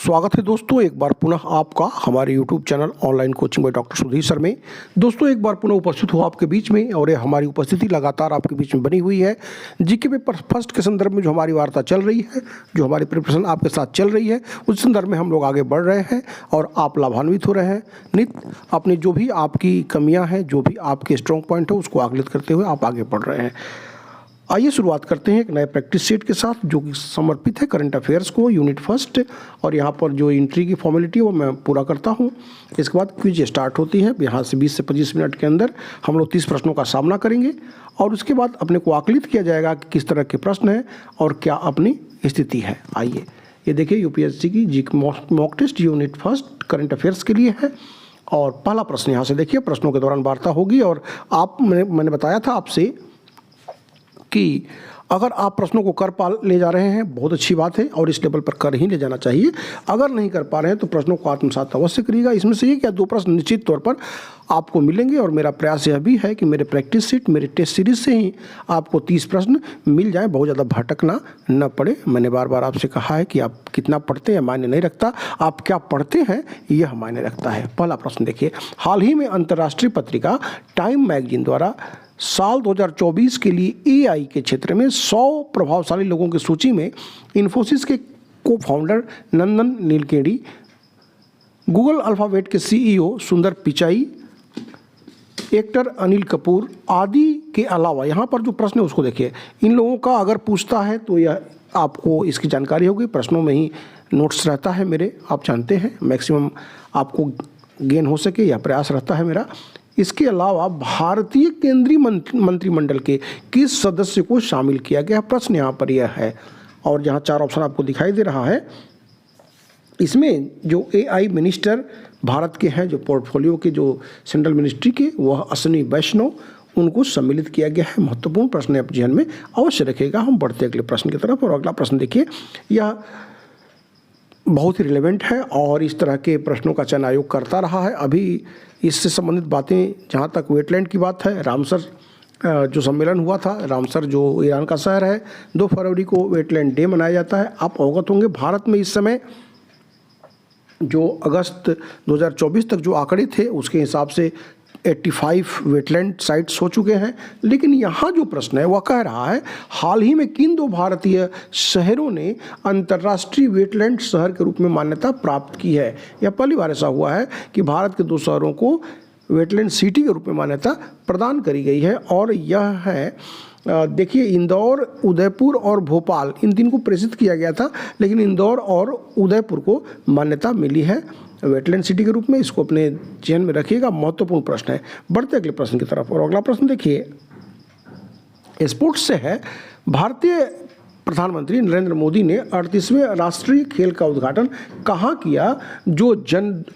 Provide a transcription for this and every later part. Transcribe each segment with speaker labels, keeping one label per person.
Speaker 1: स्वागत है दोस्तों, एक बार पुनः आपका हमारे YouTube channel online coaching by doctor Sudhir sir में। दोस्तों एक बार पुनः उपस्थित हुआ आपके बीच में, और ये हमारी उपस्थिति लगातार आपके बीच में बनी हुई है। जीके पेपर फर्स्ट के संदर्भ में जो हमारी वार्ता चल रही है, जो हमारी प्रिपरेशन आपके साथ चल रही है, उस संदर्भ में हम लोग आगे बढ़ रहे हैं और आप लाभान्वित हो रहे हैं। नित्य अपनी जो भी आपकी कमियाँ हैं, जो भी आपके स्ट्रॉन्ग पॉइंट है, उसको आकलित करते हुए आप आगे बढ़ रहे हैं। आइए शुरुआत करते हैं एक नए प्रैक्टिस सेट के साथ, जो कि समर्पित है करंट अफेयर्स को, यूनिट फर्स्ट। और यहाँ पर जो एंट्री की फॉर्मेलिटी है वो मैं पूरा करता हूँ। इसके बाद क्विज स्टार्ट होती है। यहाँ से 20 से 25 मिनट के अंदर हम लोग 30 प्रश्नों का सामना करेंगे, और उसके बाद अपने को आकलित किया जाएगा कि किस तरह के प्रश्न हैं और क्या अपनी स्थिति है। आइए ये देखिए, यूपीएससी की जी mock test unit first current affairs के लिए है। और पहला प्रश्न यहाँ से देखिए, प्रश्नों के दौरान वार्ता होगी। और मैंने बताया था आपसे कि अगर आप प्रश्नों को कर पा ले जा रहे हैं, बहुत अच्छी बात है, और इस लेवल पर कर ही ले जाना चाहिए। अगर नहीं कर पा रहे हैं तो प्रश्नों को आत्मसात अवश्य करिएगा। इसमें से एक या दो प्रश्न निश्चित तौर पर आपको मिलेंगे, और मेरा प्रयास यह भी है कि मेरे प्रैक्टिस सीट, मेरे टेस्ट सीरीज से ही आपको 30 प्रश्न मिल जाए, बहुत ज़्यादा भटकना न पड़े। मैंने बार बार आपसे कहा है कि आप कितना पढ़ते हैं मायने नहीं रखता, आप क्या पढ़ते हैं यह मायने रखता है। पहला प्रश्न देखिए, हाल ही में अंतर्राष्ट्रीय पत्रिका टाइम मैगजीन द्वारा साल 2024 के लिए एआई के क्षेत्र में 100 प्रभावशाली लोगों की सूची में इन्फोसिस के को founder Nandan Nilekani, Google alphabet के सीईओ सुंदर पिचाई, एक्टर अनिल कपूर आदि के अलावा, यहाँ पर जो प्रश्न है उसको देखिए। इन लोगों का अगर पूछता है तो यह आपको इसकी जानकारी होगी। प्रश्नों में ही नोट्स रहता है मेरे, आप जानते हैं, मैक्सिमम आपको गेन हो सके यह प्रयास रहता है मेरा। इसके अलावा भारतीय केंद्रीय मंत्रिमंडल के किस सदस्य को शामिल किया गया, प्रश्न यहाँ पर यह है। और जहाँ 4 ऑप्शन आपको दिखाई दे रहा है, इसमें जो एआई मिनिस्टर भारत के हैं, जो पोर्टफोलियो के जो सेंट्रल मिनिस्ट्री के, वह अश्विनी वैष्णव, उनको सम्मिलित किया गया है। महत्वपूर्ण प्रश्न आप जहन में अवश्य रखिएगा। हम बढ़ते अगले प्रश्न की तरफ। और अगला प्रश्न देखिए, यह बहुत ही रिलेवेंट है और इस तरह के प्रश्नों का चयन आयोग करता रहा है। अभी इससे संबंधित बातें, जहाँ तक वेटलैंड की बात है, रामसर जो सम्मेलन हुआ था, रामसर जो ईरान का शहर है, 2 फरवरी को वेटलैंड डे मनाया जाता है। आप अवगत होंगे, भारत में इस समय जो अगस्त 2024 तक जो आंकड़े थे उसके हिसाब से 85 वेटलैंड साइट्स हो चुके हैं। लेकिन यहाँ जो प्रश्न है वह कह रहा है, हाल ही में किन 2 भारतीय शहरों ने अंतर्राष्ट्रीय वेटलैंड शहर के रूप में मान्यता प्राप्त की है। यह पहली बार ऐसा हुआ है कि भारत के 2 शहरों को वेटलैंड सिटी के रूप में मान्यता प्रदान करी गई है। और यह है, देखिए, इंदौर, उदयपुर और भोपाल, इन 3 को प्रेषित किया गया था, लेकिन इंदौर और उदयपुर को मान्यता मिली है वेटलैंड सिटी के रूप में। इसको अपने जहन में रखिएगा, महत्वपूर्ण प्रश्न है। बढ़ते अगले प्रश्न की तरफ। और अगला प्रश्न देखिए, स्पोर्ट्स से है। भारतीय प्रधानमंत्री नरेंद्र मोदी ने 38वें राष्ट्रीय खेल का उद्घाटन कहाँ किया, जो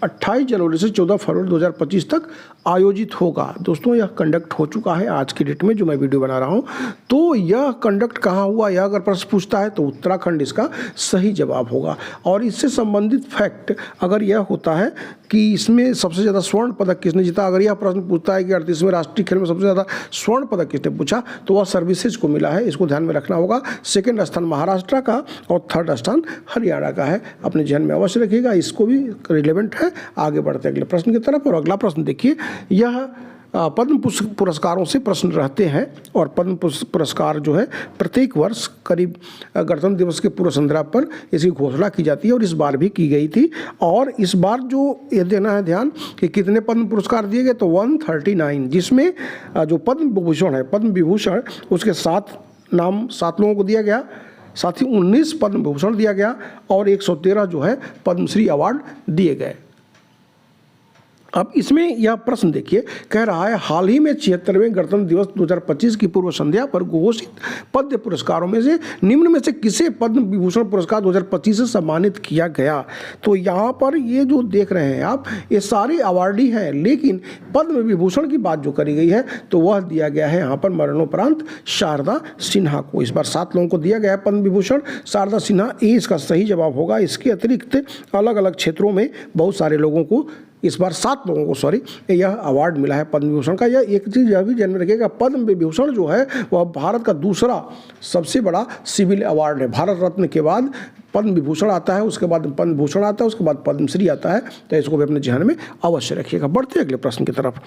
Speaker 1: 28 जनवरी से 14 फरवरी 2025 तक आयोजित होगा। दोस्तों यह कंडक्ट हो चुका है आज की डेट में, जो मैं वीडियो बना रहा हूँ। तो यह कंडक्ट कहाँ हुआ, यह अगर प्रश्न पूछता है तो उत्तराखंड इसका सही जवाब होगा। और इससे संबंधित फैक्ट अगर यह होता है कि इसमें सबसे ज़्यादा स्वर्ण पदक किसने जीता, अगर यह प्रश्न पूछता है कि 38वें राष्ट्रीय खेल में सबसे ज़्यादा स्वर्ण पदक किसने पूछा, तो वह सर्विसेज को मिला है। इसको ध्यान में रखना होगा। सेकेंड स्थान महाराष्ट्र का और 3rd स्थान हरियाणा का है। अपने ध्यान में अवश्य रखिएगा, इसको भी रिलेवेंट है। आगे बढ़ते अगले प्रश्न की तरफ। और अगला प्रश्न देखिए, यह पद्म पुरस्कारों से प्रश्न रहते हैं। और पद्म पुरस्कार जो है प्रत्येक वर्ष करीब गणतंत्र दिवस के पूर्व संध्या पर इसकी घोषणा की जाती है, और इस बार भी की गई थी। और इस बार जो ये देना है ध्यान कि कितने पद्म पुरस्कार दिए गए, तो 139, जिसमें जो पद्म विभूषण है, पद्म विभूषण, उसके 7 लोगों को दिया गया। साथ ही 19 पद्म विभूषण दिया गया, और 113 जो है पद्मश्री अवार्ड दिए गए। अब इसमें यह प्रश्न देखिए, कह रहा है, हाल ही में 76वें गणतंत्र दिवस 2025 की पूर्व संध्या पर घोषित पद्म पुरस्कारों में से निम्न में से किसे पद्म विभूषण पुरस्कार 2025 से सम्मानित किया गया। तो यहाँ पर ये जो देख रहे हैं आप, ये सारे अवार्डी हैं, लेकिन पद्म विभूषण की बात जो करी गई है तो वह दिया गया है यहाँ पर मरणोपरांत शारदा सिन्हा को। इस बार 7 लोगों को दिया गया है पद्म विभूषण। शारदा सिन्हा ये इसका सही जवाब होगा। इसके अतिरिक्त अलग अलग क्षेत्रों में बहुत सारे लोगों को, इस बार 7 लोगों को यह अवार्ड मिला है पद्म विभूषण का। यह एक चीज़ यह भी ध्यान में रखिएगा, पद्म विभूषण जो है वह भारत का दूसरा सबसे बड़ा सिविल अवार्ड है। भारत रत्न के बाद पद्म विभूषण आता है, उसके बाद पद्म भूषण आता है, उसके बाद पद्मश्री आता है। तो इसको भी अपने ध्यान में अवश्य रखिएगा। बढ़ते अगले प्रश्न की तरफ।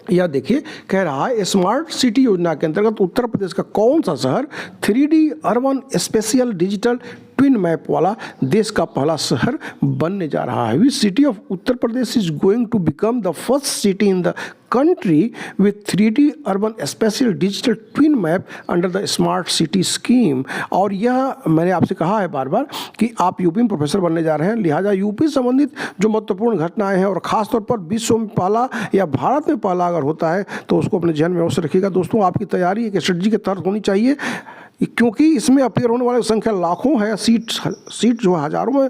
Speaker 1: यह देखिए, कह रहा है स्मार्ट सिटी योजना के अंतर्गत उत्तर प्रदेश का कौन सा शहर 3D urban spatial digital twin map वाला देश का पहला शहर बनने जा रहा है। Which city of Uttar Pradesh is going to become the first city in the country with 3D urban spatial digital twin map under the smart city scheme। और यह मैंने आपसे कहा है बार बार कि आप यूपी में प्रोफेसर बनने जा रहे हैं, लिहाजा यूपी संबंधित जो महत्वपूर्ण घटनाएं हैं और ख़ासतौर पर विश्व में पहला या भारत में पहला अगर होता है तो उसको अपने ध्यान में अवश्य रखिएगा। दोस्तों, आपकी तैयारी एक स्ट्रेटजी के तहत होनी चाहिए, क्योंकि इसमें अपेयर होने वाले संख्या लाखों है, सीट जो हज़ारों में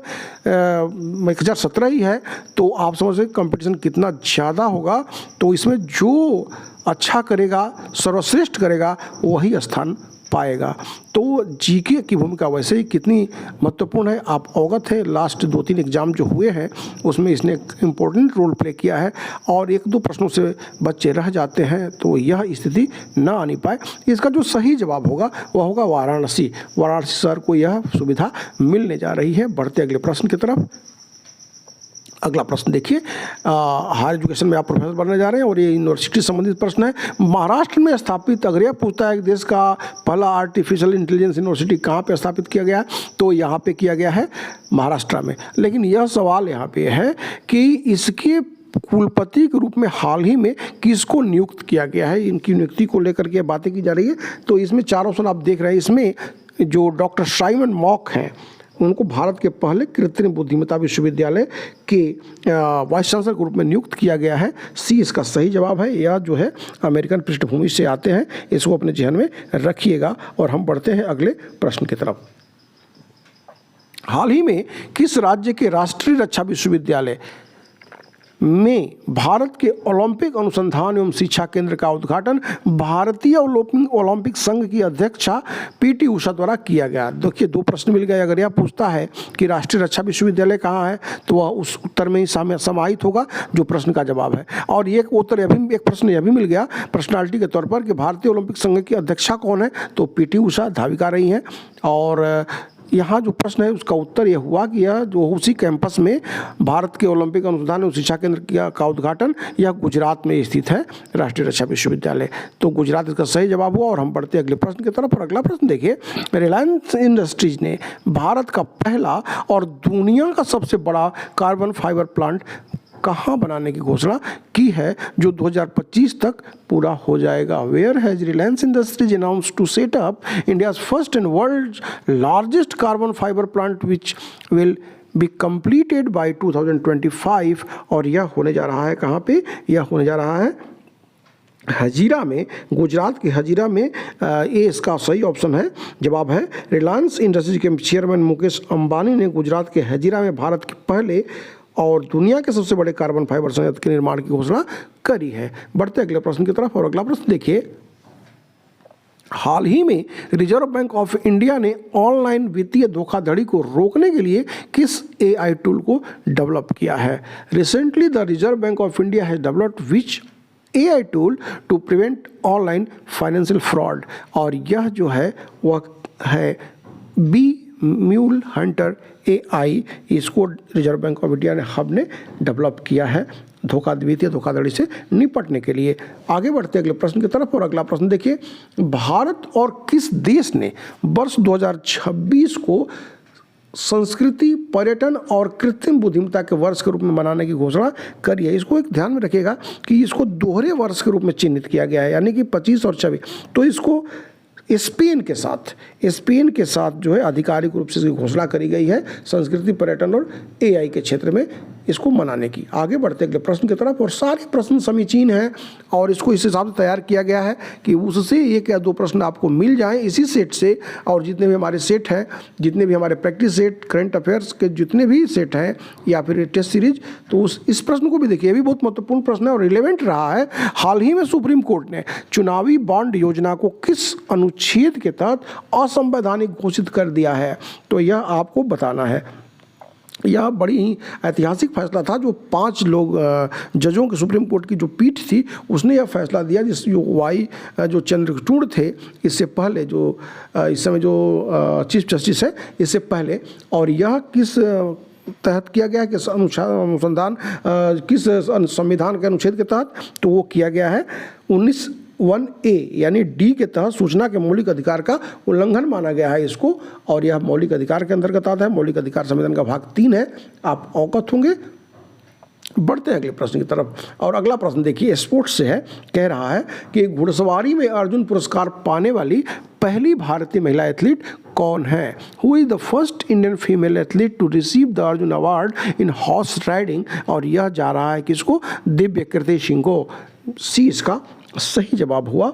Speaker 1: 1017 ही है। तो आप समझ सकते कंपटीशन कितना ज़्यादा होगा। तो इसमें जो अच्छा करेगा, सर्वश्रेष्ठ करेगा, वही स्थान पाएगा। तो जीके की भूमिका वैसे ही कितनी महत्वपूर्ण है आप अवगत है। लास्ट 2-3 एग्जाम जो हुए हैं उसमें इसने एक इम्पोर्टेंट रोल प्ले किया है और 1-2 प्रश्नों से बच्चे रह जाते हैं, तो यह स्थिति ना आनी पाए। इसका जो सही जवाब होगा वह होगा वाराणसी। वाराणसी शहर को यह सुविधा मिलने जा रही है। बढ़ते अगले प्रश्न की तरफ। अगला प्रश्न देखिए, हायर एजुकेशन में आप प्रोफेसर बनने जा रहे हैं और ये यूनिवर्सिटी संबंधित प्रश्न है। महाराष्ट्र में स्थापित, अगर यह पूछता है कि देश का पहला आर्टिफिशियल इंटेलिजेंस यूनिवर्सिटी कहाँ पे स्थापित किया गया, तो यहाँ पे किया गया है महाराष्ट्र में। लेकिन यह सवाल यहाँ पे है कि इसके कुलपति के रूप में हाल ही में किसको नियुक्त किया गया है, इनकी नियुक्ति को लेकर के बातें की जा रही है। तो इसमें 4 ऑप्शन आप देख रहे हैं। इसमें जो डॉक्टर साइमन मॉक हैं उनको भारत के पहले कृत्रिम बुद्धिमत्ता विश्वविद्यालय के वाइस चांसलर के रूप में नियुक्त किया गया है। सी इसका सही जवाब है। यह जो है अमेरिकन पृष्ठभूमि से आते हैं, इसको अपने ध्यान में रखिएगा। और हम बढ़ते हैं अगले प्रश्न की तरफ। हाल ही में किस राज्य के राष्ट्रीय रक्षा विश्वविद्यालय में भारत के ओलंपिक अनुसंधान एवं शिक्षा केंद्र का उद्घाटन भारतीय ओलंपिक संघ की अध्यक्षा पीटी उषा द्वारा किया गया। देखिए, 2 प्रश्न मिल गए। अगर यह पूछता है कि राष्ट्रीय रक्षा विश्वविद्यालय कहाँ है, तो वह उस उत्तर में ही समाहित होगा जो प्रश्न का जवाब है। और एक प्रश्न यह भी मिल गया पर्सनालिटी के तौर पर कि भारतीय ओलंपिक संघ की अध्यक्षा कौन है, तो पीटी उषा धाविका रही हैं। और यहाँ जो प्रश्न है उसका उत्तर यह हुआ कि यह जो उसी कैंपस में भारत के ओलंपिक अनुसंधान एवं शिक्षा केंद्र का उद्घाटन यह गुजरात में स्थित है, राष्ट्रीय रक्षा विश्वविद्यालय। तो गुजरात इसका सही जवाब हुआ। और हम बढ़ते अगले प्रश्न की तरफ। और अगला प्रश्न देखिए, रिलायंस इंडस्ट्रीज ने भारत का पहला और दुनिया का सबसे बड़ा कार्बन फाइबर प्लांट कहाँ बनाने की घोषणा की है, जो 2025 तक पूरा हो जाएगा। Where has Reliance Industries announced to set up India's first and world largest carbon fibre plant which will be completed by 2025। और यह होने जा रहा है कहाँ पे, यह होने जा रहा है हजीरा में, गुजरात के हजीरा में। ये इसका सही ऑप्शन है, जवाब है। रिलायंस इंडस्ट्रीज के चेयरमैन मुकेश अंबानी ने गुजरात के हजीरा में भारत के पहले और दुनिया के सबसे बड़े कार्बन फाइबर संयंत्र के निर्माण की घोषणा करी है। बढ़ते अगले प्रश्न की तरफ। और अगला प्रश्न देखिए, हाल ही में रिजर्व बैंक ऑफ इंडिया ने ऑनलाइन वित्तीय धोखाधड़ी को रोकने के लिए किस AI टूल को डेवलप किया है। Recently the Reserve Bank of India has developed which AI tool to prevent online financial fraud. और यह जो है वह है म्यूल हंटर AI। इसको रिजर्व बैंक ऑफ इंडिया ने हब ने डेवलप किया है वित्तीय धोखाधड़ी से निपटने के लिए। आगे बढ़ते अगले प्रश्न की तरफ। और अगला प्रश्न देखिए, भारत और किस देश ने वर्ष 2026 को संस्कृति, पर्यटन और कृत्रिम बुद्धिमत्ता के वर्ष के रूप में मनाने की घोषणा करी है। इसको एक ध्यान में रखिएगा कि इसको दोहरे वर्ष के रूप में चिन्हित किया गया है, यानी कि 25 और 26। तो इसको स्पेन के साथ जो है आधिकारिक रूप से इसकी घोषणा करी गई है, संस्कृति, पर्यटन और AI के क्षेत्र में इसको मनाने की। आगे बढ़ते अगले प्रश्न की तरफ। और सारे प्रश्न समीचीन हैं और इसको इस हिसाब से तैयार किया गया है कि उससे 1 या 2 प्रश्न आपको मिल जाएं इसी सेट से। और जितने भी हमारे सेट हैं, जितने भी हमारे प्रैक्टिस सेट, करंट अफेयर्स के जितने भी सेट हैं या फिर टेस्ट सीरीज, तो इस प्रश्न को भी देखिए, ये भी बहुत महत्वपूर्ण प्रश्न है और रिलेवेंट रहा है। हाल ही में सुप्रीम कोर्ट ने चुनावी बॉन्ड योजना को किस अनुच्छेद के तहत असंवैधानिक घोषित कर दिया है, तो यह आपको बताना है। यह बड़ी ही ऐतिहासिक फैसला था। जो 5 लोग जजों के सुप्रीम कोर्ट की जो पीठ थी उसने यह फैसला दिया, जिस जो जो चंद्रचूड़ थे इससे पहले, जो इस समय जो चीफ जस्टिस है इससे पहले, और यह किस तहत किया गया है, किस अनुसंधान किस संविधान के अनुच्छेद के तहत, तो वो किया गया है 19(1)(a) यानी डी के तहत सूचना के मौलिक अधिकार का उल्लंघन माना गया है इसको, और यह मौलिक अधिकार के अंतर्गत आता है। मौलिक अधिकार संविधान का भाग 3 है, आप अवगत होंगे। बढ़ते हैं अगले प्रश्न की तरफ, और अगला प्रश्न देखिए स्पोर्ट्स से है। कह रहा है कि घुड़सवारी में अर्जुन पुरस्कार पाने वाली पहली भारतीय महिला एथलीट कौन है? Who is the first Indian female athlete to receive the Arjuna award in horse riding? और यह जा रहा है किसको? दिव्य कीर्ति सिंह को। सी इसका सही जवाब हुआ।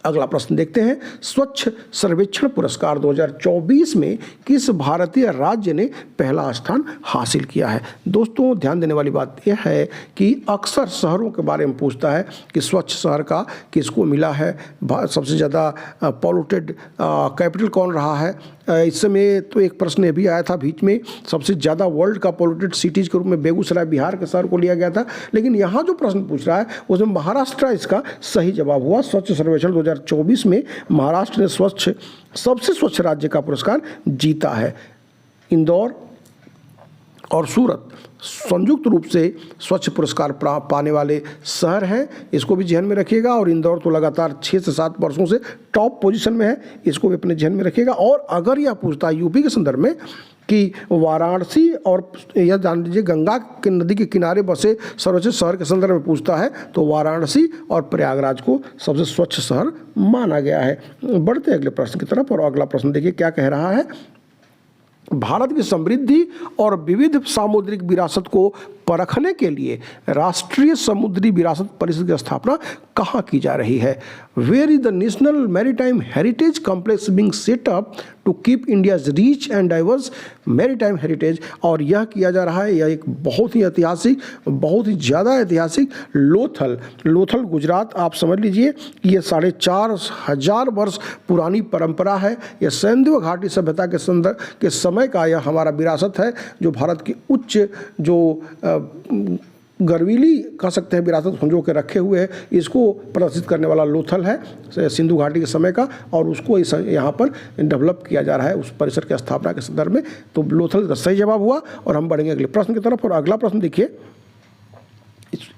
Speaker 1: अगला प्रश्न देखते हैं, स्वच्छ सर्वेक्षण पुरस्कार 2024 में किस भारतीय राज्य ने पहला स्थान हासिल किया है? दोस्तों ध्यान देने वाली बात यह है कि अक्सर शहरों के बारे में पूछता है कि स्वच्छ शहर का किसको मिला है, सबसे ज़्यादा पॉल्यूटेड कैपिटल कौन रहा है। इस समय तो एक प्रश्न भी आया था बीच में, सबसे ज़्यादा वर्ल्ड का पॉल्यूटेड सिटीज़ के रूप में बेगूसराय बिहार के शहर को लिया गया था, लेकिन यहाँ जो प्रश्न पूछ रहा है उसमें महाराष्ट्र इसका सही जवाब हुआ। स्वच्छ सर्वेक्षण 2024 में महाराष्ट्र ने सबसे स्वच्छ राज्य का पुरस्कार जीता है। इंदौर और सूरत संयुक्त रूप से स्वच्छ पुरस्कार पाने वाले शहर हैं, इसको भी ध्यान में रखिएगा। और इंदौर तो लगातार 6 से 7 वर्षों से टॉप पोजीशन में है, इसको भी अपने ध्यान में रखिएगा। और अगर यह पूछता है यूपी के संदर्भ में कि वाराणसी, और यह जान लीजिए गंगा के नदी के किनारे बसे सर्वोच्च शहर के संदर्भ में पूछता है, तो वाराणसी और प्रयागराज को सबसे स्वच्छ शहर माना गया है। बढ़ते अगले प्रश्न की तरफ, और अगला प्रश्न देखिए क्या कह रहा है। भारत की समृद्धि और विविध सामुद्रिक विरासत को परखने के लिए राष्ट्रीय समुद्री विरासत परिषद की स्थापना कहाँ की जा रही है? Where is the national maritime heritage complex being set up to keep India's rich and diverse maritime heritage? और यह किया जा रहा है, यह एक बहुत ही ऐतिहासिक, बहुत ही ज़्यादा ऐतिहासिक लोथल गुजरात, आप समझ लीजिए कि यह 4,500 वर्ष पुरानी परंपरा है। यह सिंधु घाटी सभ्यता के समय का यह हमारा विरासत है, जो भारत की उच्च जो गर्वीली कह सकते हैं विरासत संजो के रखे हुए है, इसको प्रदर्शित करने वाला लोथल है सिंधु घाटी के समय का, और उसको यहाँ पर डेवलप किया जा रहा है उस परिसर की स्थापना के संदर्भ में। तो लोथल का सही जवाब हुआ। और हम बढ़ेंगे अगले प्रश्न की तरफ, और अगला प्रश्न देखिए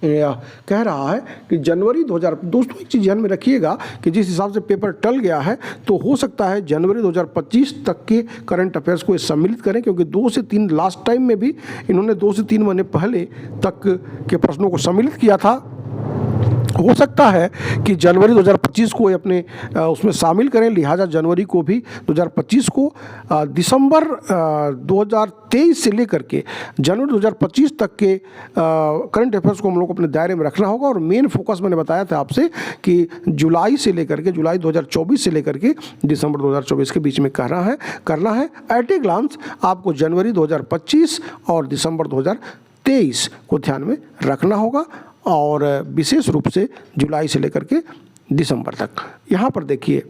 Speaker 1: कह रहा है कि जनवरी 2000, दोस्तों एक चीज़ ध्यान में रखिएगा कि जिस हिसाब से पेपर टल गया है, तो हो सकता है जनवरी 2025 तक के करंट अफेयर्स को सम्मिलित करें, क्योंकि 2 से 3 लास्ट टाइम में भी इन्होंने 2 से 3 महीने पहले तक के प्रश्नों को सम्मिलित किया था। हो सकता है कि जनवरी 2025 को अपने उसमें शामिल करें, लिहाजा जनवरी को भी 2025 को दिसंबर 2023 से लेकर के जनवरी 2025 तक के करंट अफेयर्स को हम लोग अपने दायरे में रखना होगा। और मेन फोकस मैंने बताया था आपसे कि जुलाई 2024 से लेकर के दिसंबर 2024 के बीच में करना है। एट ए ग्लांस आपको जनवरी 2025 और दिसंबर 2023 को ध्यान में रखना होगा, और विशेष रूप से जुलाई से लेकर के दिसंबर तक। यहाँ पर देखिए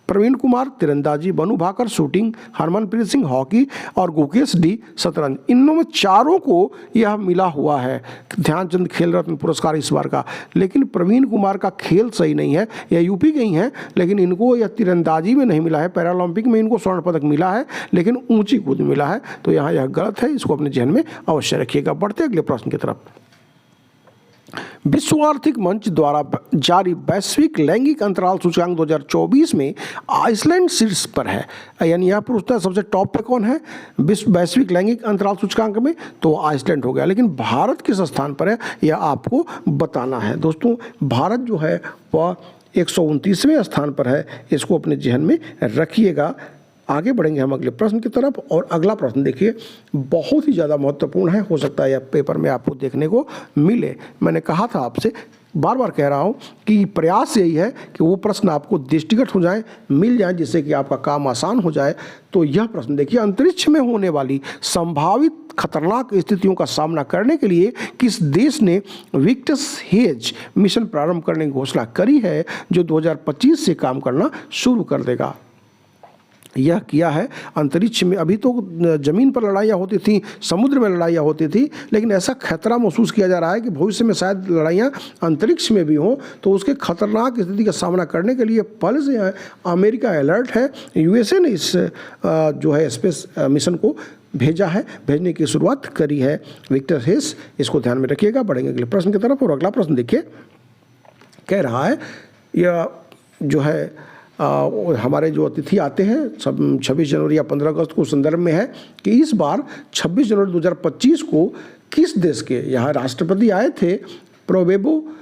Speaker 1: प्रवीण कुमार तीरंदाजी, बनु भाकर शूटिंग, हरमनप्रीत सिंह हॉकी और गुकेश डी शतरंज, इनमें चारों को यह मिला हुआ है ध्यानचंद खेल रत्न पुरस्कार इस बार का। लेकिन प्रवीण कुमार का खेल सही नहीं है, यह यूपी के ही हैं, लेकिन इनको यह तीरंदाजी में नहीं मिला है। पैरालंपिक में इनको स्वर्ण पदक मिला है, लेकिन ऊंची कूद मिला है, तो यहाँ यह गलत है, इसको अपने ध्यान में अवश्य रखिएगा। बढ़ते अगले प्रश्न की तरफ। विश्व आर्थिक मंच द्वारा जारी वैश्विक लैंगिक अंतराल सूचकांक 2024 में आइसलैंड शीर्ष पर है। यानी यह पूछता है सबसे टॉप पे कौन है वैश्विक लैंगिक अंतराल सूचकांक में, तो आइसलैंड हो गया। लेकिन भारत किस स्थान पर है यह आपको बताना है। दोस्तों भारत जो है वह 129वें स्थान पर है, इसको अपने जहन में रखिएगा। आगे बढ़ेंगे हम अगले प्रश्न की तरफ, और अगला प्रश्न देखिए बहुत ही ज़्यादा महत्वपूर्ण है, हो सकता है यह पेपर में आपको देखने को मिले। मैंने कहा था आपसे, बार बार कह रहा हूँ कि प्रयास यही है कि वो प्रश्न आपको दृष्टिगत हो जाए, मिल जाए, जिससे कि आपका काम आसान हो जाए। तो यह प्रश्न देखिए, अंतरिक्ष में होने वाली संभावित खतरनाक स्थितियों का सामना करने के लिए किस देश ने विक्टस हेज मिशन प्रारंभ करने की घोषणा करी है, जो 2025 से काम करना शुरू कर देगा? यह किया है। अंतरिक्ष में अभी तो ज़मीन पर लड़ाइयाँ होती थी, समुद्र में लड़ाइयाँ होती थी, लेकिन ऐसा खतरा महसूस किया जा रहा है कि भविष्य में शायद लड़ाइयाँ अंतरिक्ष में भी हों। तो उसके खतरनाक स्थिति का सामना करने के लिए पहले से अमेरिका अलर्ट है। यूएसए ने इस जो है स्पेस मिशन को भेजा है, भेजने की शुरुआत करी है। विक्टर हेस, इसको ध्यान में रखिएगा। बढ़ेंगे अगले प्रश्न की तरफ। और अगला प्रश्न देखिए, कह रहा है यह जो है हमारे जो अतिथि आते हैं 26 जनवरी या 15 अगस्त को संदर्भ में है कि इस बार 26 जनवरी 2025 को किस देश के यहाँ राष्ट्रपति आए थे। प्रोबेबो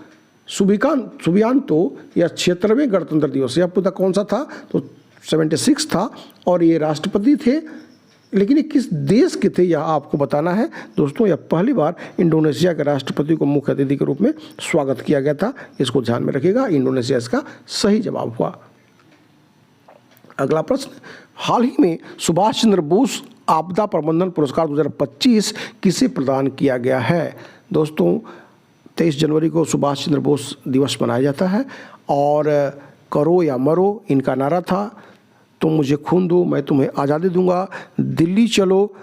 Speaker 1: सुबियांतो या 76वें गणतंत्र दिवस, यह पूरा कौन सा था? तो 76 था। और ये राष्ट्रपति थे, लेकिन ये किस देश के थे यह आपको बताना है दोस्तों। यह पहली बार इंडोनेशिया के राष्ट्रपति को मुख्य अतिथि के रूप में स्वागत किया गया था। इसको ध्यान में रखिएगा। इंडोनेशिया इसका सही जवाब हुआ। अगला प्रश्न, हाल ही में सुभाष चंद्र बोस आपदा प्रबंधन पुरस्कार 2025 किसे प्रदान किया गया है? दोस्तों 23 जनवरी को सुभाष चंद्र बोस दिवस मनाया जाता है और करो या मरो इनका नारा था। तुम मुझे खून दो मैं तुम्हें आज़ादी दूंगा, दिल्ली चलो,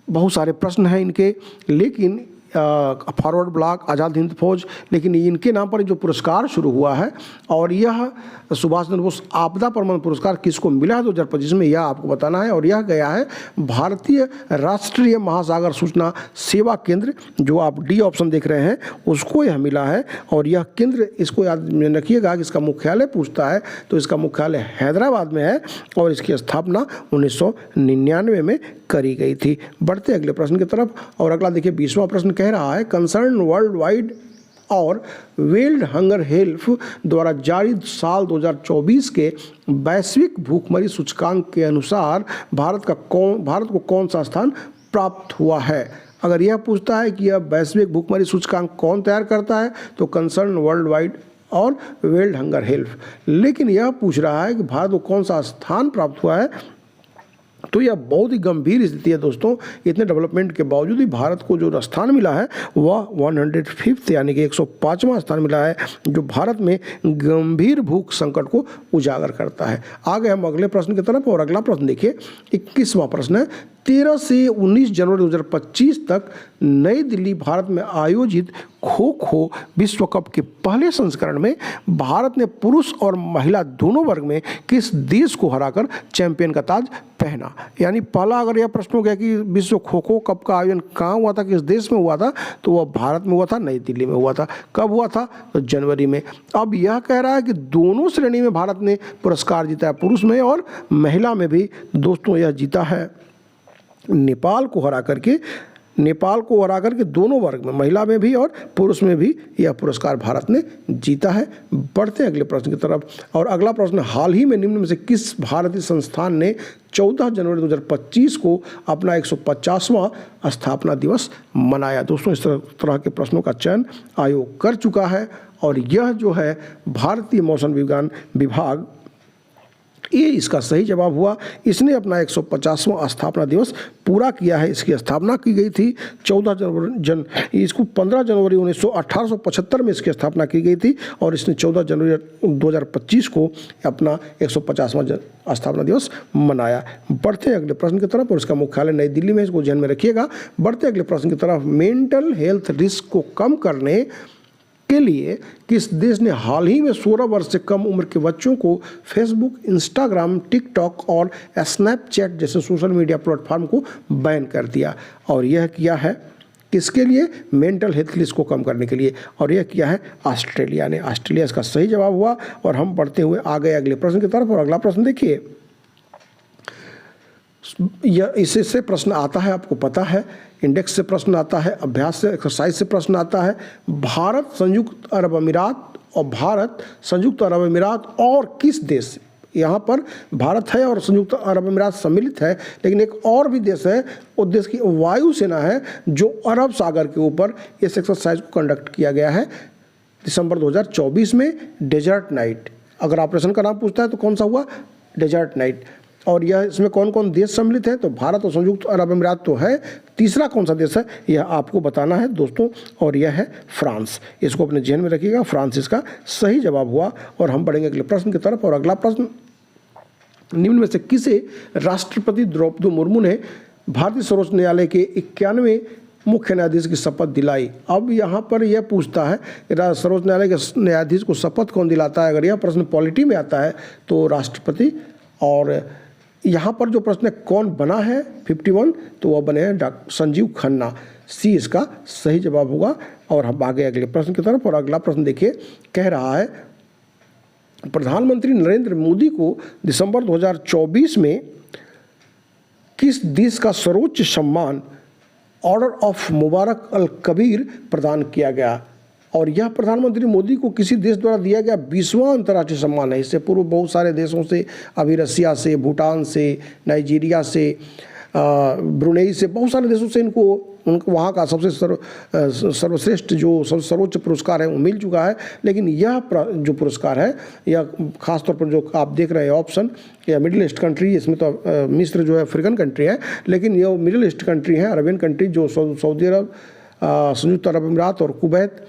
Speaker 1: बहुत सारे प्रश्न हैं इनके, लेकिन फॉरवर्ड ब्लॉक, आज़ाद हिंद फौज, लेकिन इनके नाम पर जो पुरस्कार शुरू हुआ है और यह सुभाष चंद्र बोस आपदा प्रबंधन पुरस्कार किसको मिला है 2025 में, यह आपको बताना है। और यह गया है भारतीय राष्ट्रीय महासागर सूचना सेवा केंद्र, जो आप डी ऑप्शन देख रहे हैं, उसको यह मिला है। और यह केंद्र, इसको याद रखिएगा कि इसका मुख्यालय पूछता है तो इसका मुख्यालय हैदराबाद में है और इसकी स्थापना 1999 में करी गई थी। बढ़ते अगले प्रश्न की तरफ। और अगला देखिए 20वां प्रश्न कह रहा है, कंसर्न वर्ल्ड वाइड और वर्ल्ड हंगर हेल्प द्वारा जारी साल 2024 के वैश्विक भूखमरी सूचकांक के अनुसार भारत को कौन सा स्थान प्राप्त हुआ है? अगर यह पूछता है कि यह वैश्विक भूखमरी सूचकांक कौन तैयार करता है तो कंसर्न वर्ल्ड वाइड और वर्ल्ड हंगर हेल्प। लेकिन यह पूछ रहा है कि भारत को कौन सा स्थान प्राप्त हुआ है, तो यह बहुत ही गंभीर स्थिति है दोस्तों। इतने डेवलपमेंट के बावजूद भी भारत को जो स्थान मिला है वह 105 यानी कि 105वां स्थान मिला है, जो भारत में गंभीर भूख संकट को उजागर करता है। आगे हम अगले प्रश्न की तरफ। और अगला प्रश्न देखिए 21वां प्रश्न है, 13 से 19 जनवरी 2025 तक नई दिल्ली भारत में आयोजित खो खो विश्व कप के पहले संस्करण में भारत ने पुरुष और महिला दोनों वर्ग में किस देश को हराकर चैंपियन का ताज पहना? यानी पहला अगर यह प्रश्न हो गया कि विश्व खो खो कप का आयोजन कहाँ हुआ था, किस देश में हुआ था, तो वह भारत में हुआ था, नई दिल्ली में हुआ था। कब हुआ था? तो जनवरी में। अब यह कह रहा है कि दोनों श्रेणी में भारत ने पुरस्कार जीता है, पुरुष में और महिला में भी दोस्तों यह जीता है। नेपाल को हरा करके दोनों वर्ग में, महिला में भी और पुरुष में भी यह पुरस्कार भारत ने जीता है। बढ़ते हैं अगले प्रश्न की तरफ। और अगला प्रश्न, हाल ही में निम्न में से किस भारतीय संस्थान ने 14 जनवरी 2025 को अपना 150वां स्थापना दिवस मनाया? दोस्तों इस तरह के प्रश्नों का चयन आयोग कर चुका है और यह जो है भारतीय मौसम विज्ञान विभाग, ये इसका सही जवाब हुआ। इसने अपना 150वां स्थापना दिवस पूरा किया है। इसकी स्थापना की गई थी 15 जनवरी 1875 में इसकी स्थापना की गई थी और इसने 14 जनवरी 2025 को अपना 150वां स्थापना दिवस मनाया। बढ़ते हैं अगले प्रश्न की तरफ। और इसका मुख्यालय नई दिल्ली में, इसको ध्यान में रखिएगा। बढ़ते अगले प्रश्न की तरफ। मेंटल हेल्थ रिस्क को कम करने के लिए किस देश ने हाल ही में 16 वर्ष से कम उम्र के बच्चों को फेसबुक, इंस्टाग्राम, टिकटॉक और स्नैपचैट जैसे सोशल मीडिया प्लेटफॉर्म को बैन कर दिया? और यह किया है किसके लिए? मेंटल हेल्थ रिस्क को कम करने के लिए। और यह किया है ऑस्ट्रेलिया ने। ऑस्ट्रेलिया इसका सही जवाब हुआ। और हम बढ़ते हुए आ गए अगले प्रश्न की तरफ। और अगला प्रश्न देखिए, यह इससे प्रश्न आता है, आपको पता है, इंडेक्स से प्रश्न आता है, अभ्यास से, एक्सरसाइज से प्रश्न आता है। भारत संयुक्त अरब अमीरात और किस देश, यहाँ पर भारत है और संयुक्त अरब अमीरात सम्मिलित है, लेकिन एक और भी देश है, उस देश की वायुसेना है जो अरब सागर के ऊपर इस एक्सरसाइज को कंडक्ट किया गया है दिसंबर 2024 में। डेजर्ट नाइट, अगर ऑपरेशन का नाम पूछता है तो कौन सा हुआ? Desert night. और यह इसमें कौन कौन देश सम्मिलित है? तो भारत और संयुक्त अरब अमीरात तो है, तीसरा कौन सा देश है यह आपको बताना है दोस्तों, और यह है फ्रांस। इसको अपने ध्यान में रखिएगा, फ्रांस इसका सही जवाब हुआ। और हम बढ़ेंगे अगले प्रश्न की तरफ। और अगला प्रश्न निम्न में से किसे राष्ट्रपति द्रौपदी मुर्मू ने भारतीय सर्वोच्च न्यायालय के 91वें मुख्य न्यायाधीश की शपथ दिलाई? अब यहाँ पर यह पूछता है सर्वोच्च न्यायालय के न्यायाधीश को शपथ कौन दिलाता है। अगर यह प्रश्न पॉलिटी में आता है तो राष्ट्रपति, और यहाँ पर जो प्रश्न है कौन बना है 51, तो वह बने हैं डॉक्टर संजीव खन्ना। सी इसका सही जवाब होगा। और हम आगे अगले प्रश्न की तरफ। और अगला प्रश्न देखिए, कह रहा है प्रधानमंत्री नरेंद्र मोदी को दिसंबर 2024 में किस देश का सर्वोच्च सम्मान ऑर्डर ऑफ मुबारक अल कबीर प्रदान किया गया? और यह प्रधानमंत्री मोदी को किसी देश द्वारा दिया गया 20वां अंतर्राष्ट्रीय सम्मान है। इससे पूर्व बहुत सारे देशों से, अभी रसिया से, भूटान से, नाइजीरिया से, ब्रुनेई से, बहुत सारे देशों से उनको वहाँ का सबसे सर्वश्रेष्ठ जो सर्वोच्च पुरस्कार है वो मिल चुका है। लेकिन यह जो पुरस्कार है, यह खासतौर पर जो आप देख रहे हैं ऑप्शन, यह मिडिल ईस्ट कंट्री, इसमें तो मिस्र जो है अफ्रीकन कंट्री है, लेकिन यह मिडिल ईस्ट कंट्री है, अरबियन कंट्री, जो सऊदी अरब, संयुक्त अरब अमीरात और कुवैत,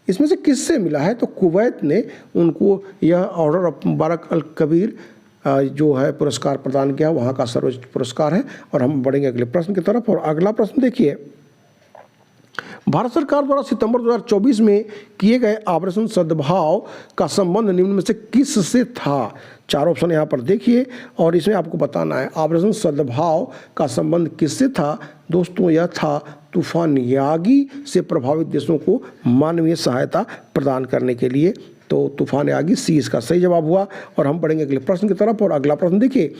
Speaker 1: इसमें से किससे मिला है? तो कुवैत ने उनको यह ऑर्डर ऑफ मुबारक अल कबीर जो है पुरस्कार प्रदान किया, वहाँ का सर्वोच्च पुरस्कार है। और हम बढ़ेंगे अगले प्रश्न की तरफ। और अगला प्रश्न देखिए, भारत सरकार द्वारा सितंबर 2024 में किए गए ऑपरेशन सद्भाव का संबंध निम्न में से किससे था? 4 ऑप्शन यहाँ पर देखिए और इसमें आपको बताना है ऑपरेशन सद्भाव का संबंध किससे था। दोस्तों, यह था तूफान यागी से प्रभावित देशों को मानवीय सहायता प्रदान करने के लिए। तो तूफान यागी, सी इसका सही जवाब हुआ। और हम बढ़ेंगे अगले प्रश्न की तरफ। और अगला प्रश्न देखिए,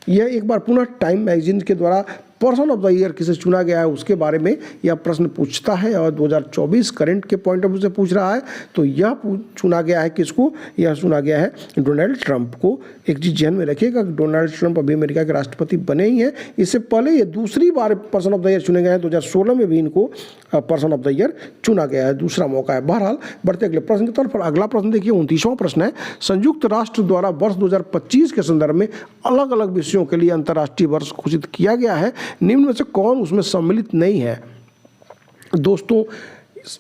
Speaker 1: यह एक बार पुनः टाइम मैगजीन के द्वारा पर्सन ऑफ द ईयर किसे चुना गया है उसके बारे में यह प्रश्न पूछता है। और 2024 करंट के पॉइंट ऑफ व्यू से पूछ रहा है। तो यह चुना गया है किसको? यह चुना गया है डोनाल्ड ट्रंप को। एक चीज़ ध्यान में रखिएगा, डोनाल्ड ट्रंप अभी अमेरिका के राष्ट्रपति बने ही हैं। इससे पहले ये दूसरी बार पर्सन ऑफ द ईयर चुने गए हैं। 2016 में भी इनको पर्सन ऑफ द ईयर चुना गया है, दूसरा मौका है। बहरहाल बढ़ते अगले प्रश्न की तरफ। अगला प्रश्न देखिए, 29वां प्रश्न है, संयुक्त राष्ट्र द्वारा वर्ष 2025 के संदर्भ में अलग अलग विषयों के लिए अंतर्राष्ट्रीय वर्ष घोषित किया गया है। निम्न में से कौन उसमें सम्मिलित नहीं है? दोस्तों,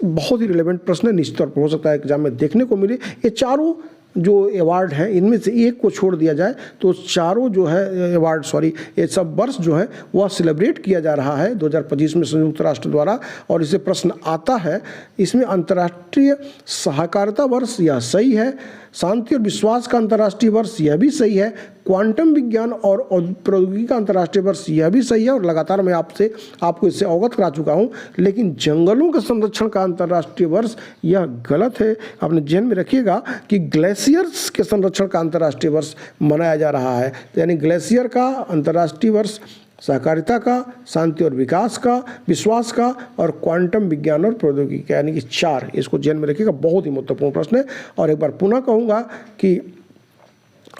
Speaker 1: बहुत ही रिलेवेंट प्रश्न है, निश्चित तौर पर हो सकता है एग्जाम में देखने को मिले। ये चारों जो अवार्ड हैं इनमें से एक को छोड़ दिया जाए तो चारों जो है अवार्ड, ये सब वर्ष जो है वह सेलिब्रेट किया जा रहा है 2025 में संयुक्त राष्ट्र द्वारा। और इससे प्रश्न आता है, इसमें अंतर्राष्ट्रीय सहकारिता वर्ष, यह सही है। शांति और विश्वास का अंतर्राष्ट्रीय वर्ष, यह भी सही है। क्वांटम विज्ञान और प्रौद्योगिकी का अंतर्राष्ट्रीय वर्ष, यह भी सही है। और लगातार मैं आपको इससे अवगत करा चुका हूँ। लेकिन जंगलों के संरक्षण का अंतर्राष्ट्रीय वर्ष, यह गलत है। अपने ध्यान में रखिएगा कि ग्लेशियर्स के संरक्षण का अंतर्राष्ट्रीय वर्ष मनाया जा रहा है। यानी ग्लेशियर का अंतर्राष्ट्रीय वर्ष, सहकारिता का, शांति और विकास का, विश्वास का और क्वांटम विज्ञान और प्रौद्योगिकी का, यानी कि 4। इसको ध्यान में रखिएगा, बहुत ही महत्वपूर्ण प्रश्न है। और एक बार पुनः कहूँगा कि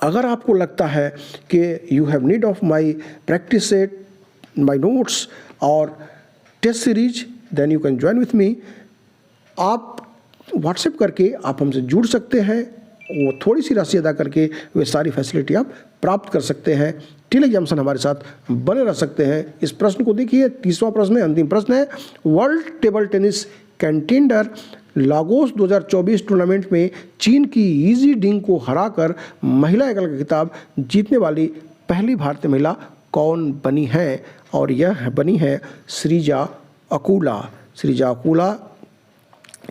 Speaker 1: अगर आपको लगता है कि you have need of my practice set, my notes और test series, then you can join with me. आप व्हाट्सएप करके आप हमसे जुड़ सकते हैं। वो थोड़ी सी राशि अदा करके वे सारी फैसिलिटी आप प्राप्त कर सकते हैं। टेलीग्राम हमारे साथ बने रह सकते हैं। इस प्रश्न को देखिए, 30वां प्रश्न है, अंतिम प्रश्न है। World table tennis contender Lagos 2024 tournament में चीन की यी डिंग को हराकर महिला एकल का खिताब जीतने वाली पहली भारतीय महिला कौन बनी है? और यह बनी है श्रीजा अकुला। श्रीजा अकुला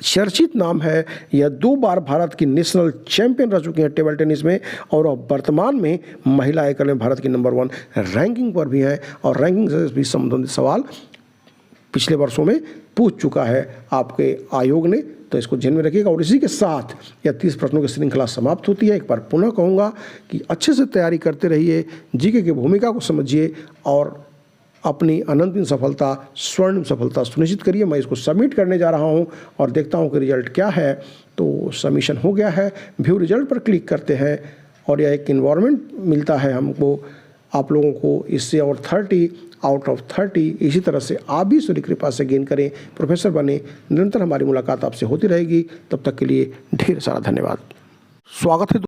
Speaker 1: चर्चित नाम है। यह 2 बार भारत की नेशनल चैंपियन रह चुकी हैं टेबल टेनिस में। और वर्तमान में महिला एकल में भारत की नंबर 1 रैंकिंग पर भी है। और रैंकिंग से भी संबंधित सवाल पिछले वर्षों में पूछ चुका है आपके आयोग ने। तो इसको ध्यान में रखिएगा। और इसी के साथ यह 30 प्रश्नों की श्रृंखला समाप्त होती है। एक बार पुनः कहूँगा कि अच्छे से तैयारी करते रहिए, जीके की भूमिका को समझिए और अपनी अनंतिम सफलता, स्वर्णिम सफलता सुनिश्चित करिए। मैं इसको सबमिट करने जा रहा हूं और देखता हूं कि रिजल्ट क्या है। तो सबमिशन हो गया है। व्यू रिजल्ट पर क्लिक करते हैं और यह एक इन्वायरमेंट मिलता है हमको, आप लोगों को इससे। और 30 आउट ऑफ 30 इसी तरह से आप भी ईश्वर की कृपा से गेन करें, प्रोफेसर बने। निरंतर हमारी मुलाकात आपसे होती रहेगी। तब तक के लिए ढेर सारा धन्यवाद। स्वागत है।